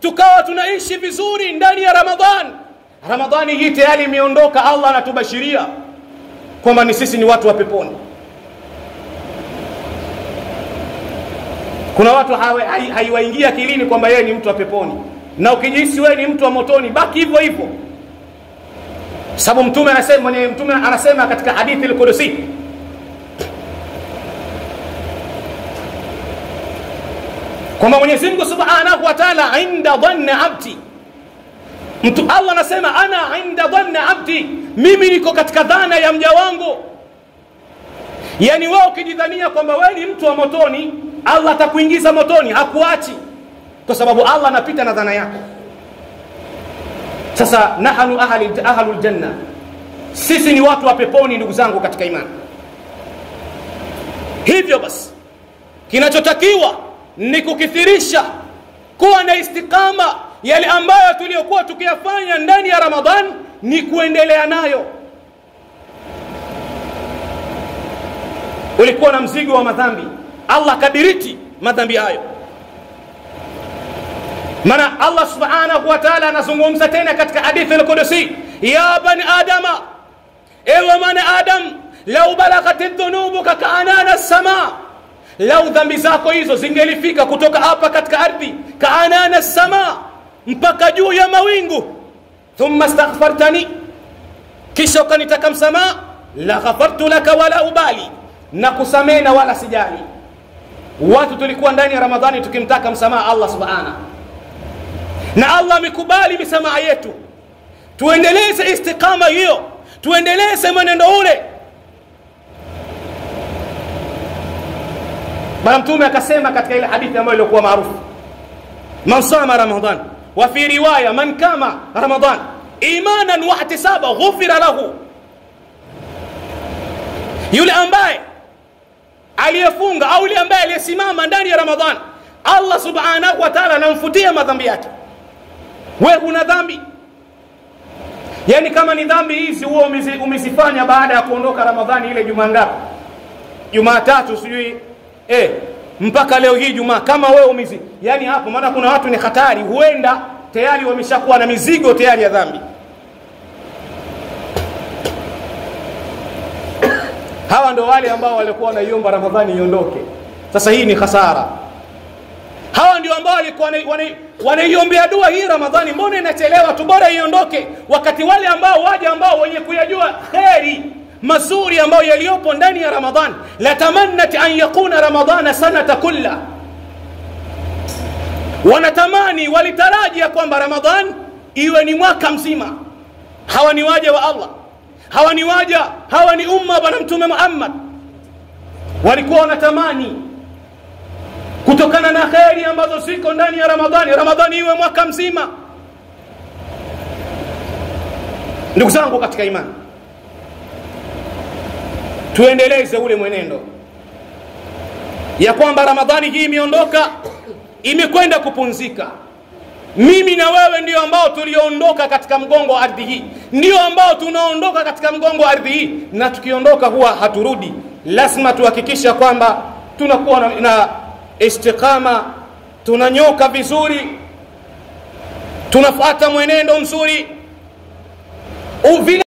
tukawa tunaishi vizuri ndani ya Ramadhani hii tayari imeondoka. Allah anatubashiria kwamba ni sisi ni watu wa peponi. Kuna watu haiwaingia akilini kwamba yeye ni mtu wa peponi, na ukijihisi wewe ni mtu wa motoni, baki hivyo hivyo. Sababu mtume anasema katika hadithi al-Qudsi, kwamba Mwenyezi Mungu Subhanahu wa Ta'ala inda dhanni abdi. Allah anasema ana inda dhanni abdi, mimi niko katika dhana ya mja wangu. Yani wewe ukijidhania kwamba wewe ni mtu wa motoni, Allah atakuingiza motoni, hakuachi, kwa sababu Allah anapita na dhana yako. Sasa nahnu ahlul janna, sisi ni watu wa peponi ndugu zangu katika imani. Hivyo basi kinachotakiwa ni kukithirisha kuwa na istiqama. Yale ambayo tuliyokuwa tukiyafanya ndani ya Ramadhan ni kuendelea nayo. Ulikuwa na mzigo wa madhambi, Allah kadiriti madhambi hayo. Maana Allah Subhanahu wa Ta'ala anazungumza tena katika hadithi al-Qudsi, ya bani adama, ewe mwana Adam, law balaghat dhunubuka ka'anana as-sama, lau dhambi zako hizo zingelifika kutoka hapa katika ardhi ka'anana as-sama, mpaka juu ya mawingu, thumma astaghfartani, kisha ukanitaka msamaha, la ghafartu laka wala ubali, na kusamehe na wala sijali. Watu tulikuwa ndani ya Ramadhani tukimtaka msamaha Allah Subhanahu, na Allah amekubali misamaha yetu. Tuendeleze istiqama hiyo, tuendeleze mwenendo ule. Bwana Mtume akasema katika ile hadithi ambayo ilikuwa maarufu, man sama Ramadhan, wa fi riwaya man kama Ramadhan imanan wa ihtisaba ghufira lahu, yule ambaye aliyefunga au yule ambaye aliyesimama ndani ya Ramadhan, Allah Subhanahu wa Ta'ala anamfutia madhambi yake. Wewe una dhambi, yani kama ni dhambi hizi huo umezifanya baada ya kuondoka Ramadhani, ile Jumaa ngapi? Jumatatu sijui mpaka leo hii Jumaa, kama wewe yani hapo, maana kuna watu ni hatari, huenda tayari wameshakuwa na mizigo tayari ya dhambi. Hawa ndio wale ambao walikuwa wanaiomba Ramadhani iondoke. Sasa hii ni hasara. Hawa ndio ambao walikuwa wanaiombea dua hii Ramadhani, mbona inachelewa tu, bora iondoke. Wakati wale ambao wenye kuyajua khairi mazuri ambayo yaliyopo ndani ya Ramadhani, la tamannat an yakuna Ramadhana sanata kulla, wanatamani, walitarajia kwamba Ramadhani iwe ni mwaka mzima. Hawa ni waja wa Allah, hawa ni umma bwana Mtume Muhammad. Walikuwa wanatamani kutokana na khairi ambazo ziko ndani ya Ramadhani iwe mwaka mzima. Ndugu zangu katika imani, tuendeleze ule mwenendo ya kwamba Ramadhani hii imeondoka, imekwenda kupunzika. Mimi na wewe ndio ambao tuliondoka katika mgongo wa ardhi hii, ndio ambao tunaondoka katika mgongo wa ardhi hii, na tukiondoka huwa haturudi. Lazima tuhakikisha kwamba tunakuwa na istiqama, tunanyoka vizuri, tunafuata mwenendo mzuri.